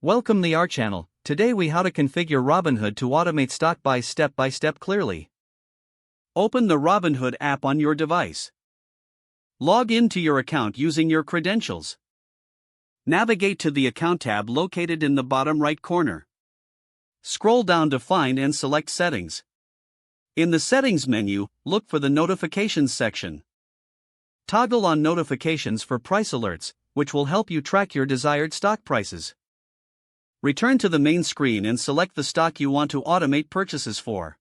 Welcome to our channel. Today we how to configure Robinhood to automate stock buys step by step clearly. Open the Robinhood app on your device. Log into your account using your credentials. Navigate to the account tab located in the bottom right corner. Scroll down to find and select Settings. In the Settings menu, look for the Notifications section. Toggle on Notifications for price alerts, which will help you track your desired stock prices. Return to the main screen and select the stock you want to automate purchases for.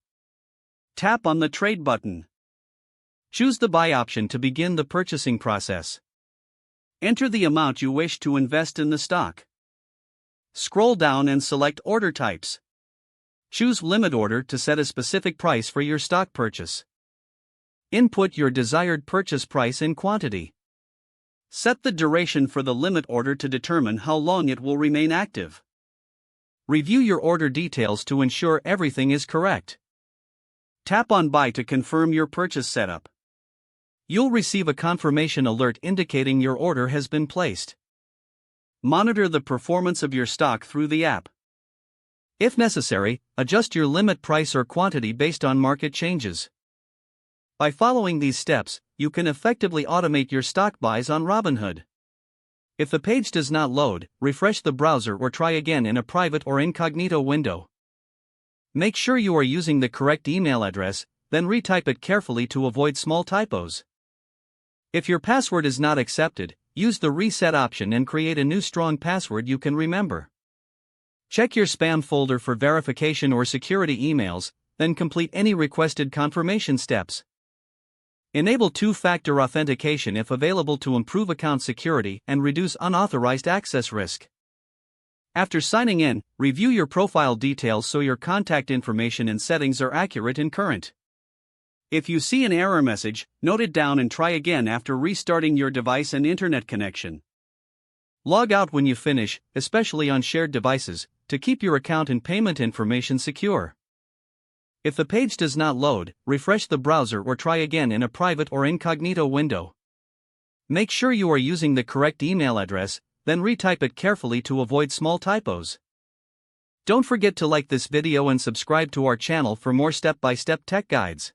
Tap on the Trade button. Choose the Buy option to begin the purchasing process. Enter the amount you wish to invest in the stock. Scroll down and select Order Types. Choose Limit Order to set a specific price for your stock purchase. Input your desired purchase price and quantity. Set the duration for the limit order to determine how long it will remain active. Review your order details to ensure everything is correct. Tap on Buy to confirm your purchase setup. You'll receive a confirmation alert indicating your order has been placed. Monitor the performance of your stock through the app. If necessary, adjust your limit price or quantity based on market changes. By following these steps, you can effectively automate your stock buys on Robinhood. If the page does not load, refresh the browser or try again in a private or incognito window. Make sure you are using the correct email address, then retype it carefully to avoid small typos. If your password is not accepted, use the Reset option and create a new strong password you can remember. Check your spam folder for verification or security emails, then complete any requested confirmation steps. Enable two-factor authentication if available to improve account security and reduce unauthorized access risk. After signing in, review your profile details so your contact information and settings are accurate and current. If you see an error message, note it down and try again after restarting your device and internet connection. Log out when you finish, especially on shared devices, to keep your account and payment information secure. If the page does not load, refresh the browser or try again in a private or incognito window. Make sure you are using the correct email address, then retype it carefully to avoid small typos. Don't forget to like this video and subscribe to our channel for more step-by-step tech guides.